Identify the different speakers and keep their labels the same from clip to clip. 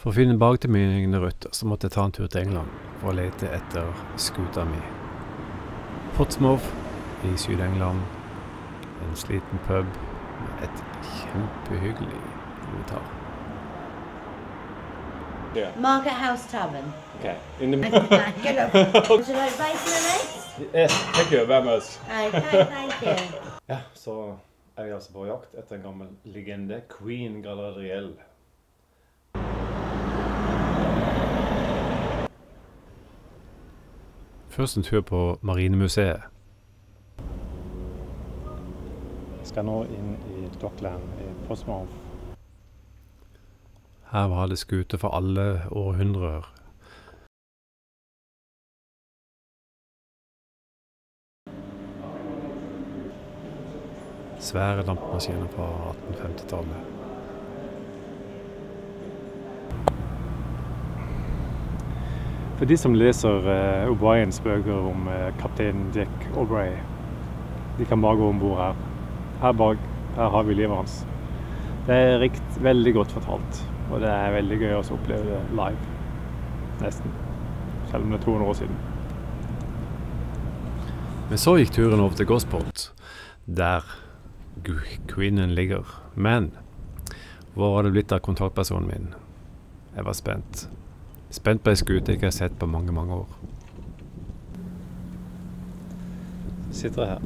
Speaker 1: For å finne tilbake til mine egne røtter, så måtte jeg ta en tur til England for å lete etter skuta mi. Portsmouth i Syd-England, en sliten pub med et kjempehyggelig inventar.
Speaker 2: Yeah. Market House Tavern.
Speaker 3: Okay. In the...
Speaker 2: Would you like bacon and eggs?
Speaker 3: Yes, thank you very much.
Speaker 2: Okay, thank you.
Speaker 3: Ja, så er vi altså på jakt etter en gammel legende, Queen Galadriel.
Speaker 1: Først en tur på Marinemuseet.
Speaker 3: Jeg skal nå inn i Dockland i Portsmouth.
Speaker 1: Her var det skuter for alle århundrer. Svære dampmaskiner fra 1850-tallet.
Speaker 3: For de som leser O'Briens bøker om kaptein Jack Aubrey, de kan bare gå ombord her. Her bak, her har vi livet hans. Det er veldig godt fortalt, og det er veldig gøy å oppleve det live. Nesten. Selv om det er 200 år siden.
Speaker 1: Men så gikk turen over til Gosport, der Queenen ligger. Men hvor var det blitt av kontaktpersonen min? Jeg var spent. Spent på en skute jeg ikke har sett på mange, mange år.
Speaker 3: Sitter jeg her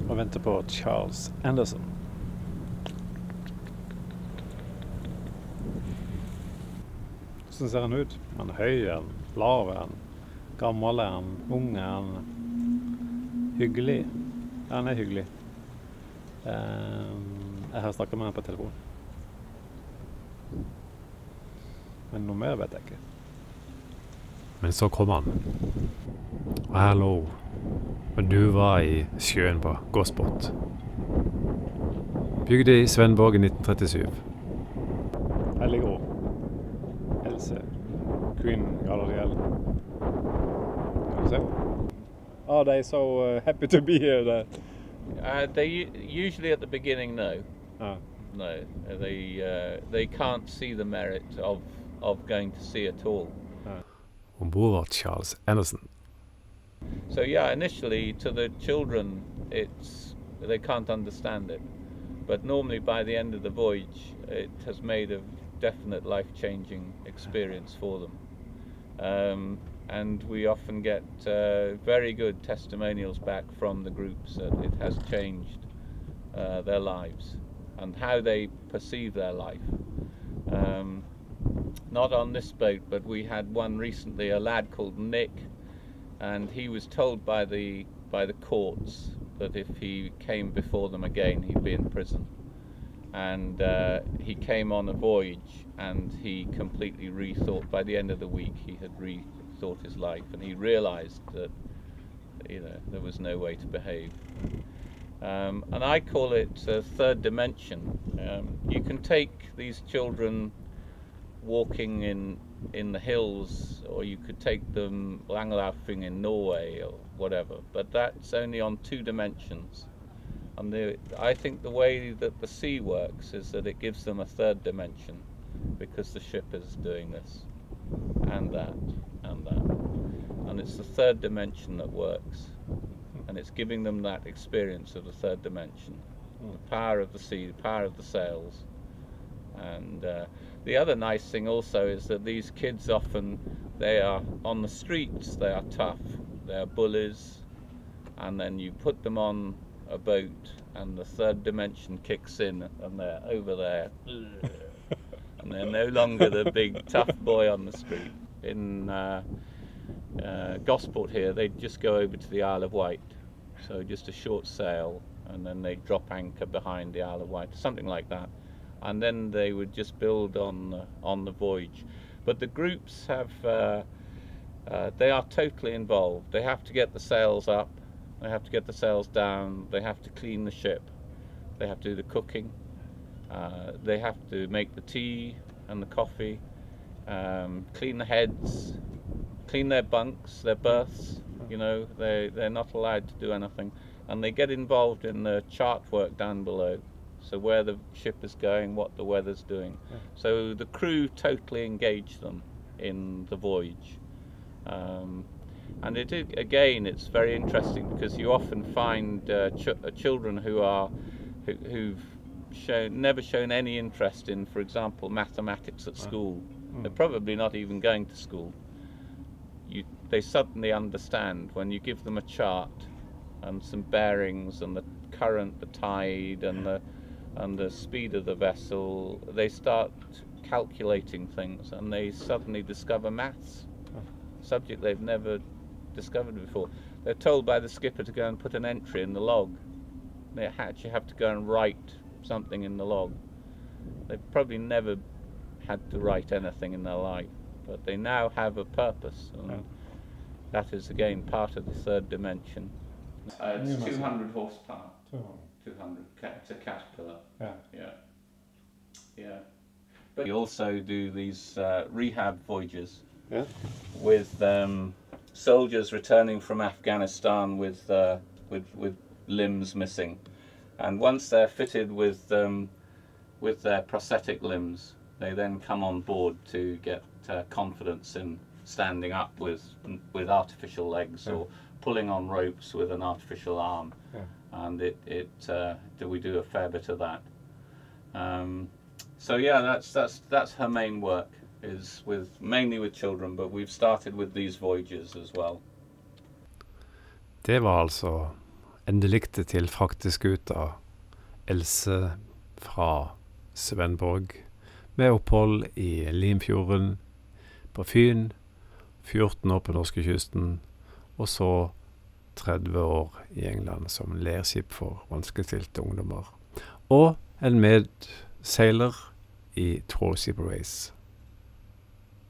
Speaker 3: og venter på Charles Anderson. Hvordan ser han ut? Han er høy, er han lav, er han gammel, er han ung, er han hyggelig? Ja, han er hyggelig. Jeg har snakket med han på telefon. Men noe mer vet jeg ikke.
Speaker 1: Men så kom han. Og her lå hun. Og du var i sjøen på Gosport. Bygget i Svendborg i 1937.
Speaker 3: Her ligger hun. Else. Queen Galadriel. Kan du se? Are they so happy to be here?
Speaker 4: They usually at the beginning, no.
Speaker 3: Ah.
Speaker 4: No, they can't see the merit of going to sea at all.
Speaker 1: Ombord var Charles Anderson.
Speaker 4: So yeah, initially to the children, they can't understand it, but normally by the end of the voyage, it has made a definite life-changing experience for them. And we often get very good testimonials back from the groups that it has changed their lives and how they perceive their life. Not on this boat, but we had one recently, a lad called Nick, and he was told by the courts that if he came before them again, he'd be in prison. And he came on a voyage, and he completely rethought. By the end of the week, he had rethought his life, and he realised that there was no way to behave. And I call it a third dimension. You can take these children walking in the hills, or you could take them langlaufing in Norway or whatever, but that's only on 2 dimensions. And I think the way that the sea works is that it gives them a 3rd dimension, because the ship is doing this and that and that, and it's the 3rd dimension that works, and it's giving them that experience of the 3rd dimension, the power of the sea, the power of the sails. And the other nice thing also is that these kids often, they are on the streets, they are tough, they are bullies, and then you put them on a boat and the 3rd dimension kicks in and they're over there and they're no longer the big tough boy on the street. In Gosport here, they just go over to the Isle of Wight, so just a short sail, and then they drop anchor behind the Isle of Wight, something like that. And then they would just build on the voyage. But the groups have, they are totally involved. They have to get the sails up, they have to get the sails down, they have to clean the ship, they have to do the cooking, they have to make the tea and the coffee, clean the heads, clean their bunks, their berths. They're not allowed to do anything. And they get involved in the chart work down below. So where the ship is going, what the weather's doing.
Speaker 3: Yeah.
Speaker 4: So the crew totally engage them in the voyage. And again, it's very interesting because you often find children who've never shown any interest in, for example, mathematics at school. They're probably not even going to school. They suddenly understand when you give them a chart and some bearings and the current, the tide, and the speed of the vessel. They start calculating things, and they suddenly discover maths, subject they've never discovered before. They're told by the skipper to go and put an entry in the log. They actually have to go and write something in the log. They've probably never had to write anything in their life, but they now have a purpose, and that is again part of the third dimension. It's 200 horsepower. 200. It's a Caterpillar. Yeah. But we also do these rehab voyages with soldiers returning from Afghanistan with limbs missing, and once they're fitted with their prosthetic limbs, they then come on board to get confidence in standing up with artificial legs or pulling on ropes with an artificial arm, and we do a fair bit of that. So yeah, that's her main work, is mainly with children, but we've started with these voyages as well.
Speaker 1: Det var altså endeligte til Frakteskuta, Else fra Svendborg, med opphold i Limfjorden, på Fyn, 14 år på norskekysten, og så 30 år i England som lærskip for vanskestilte ungdommer. Og en medseiler i Tour Ship Race.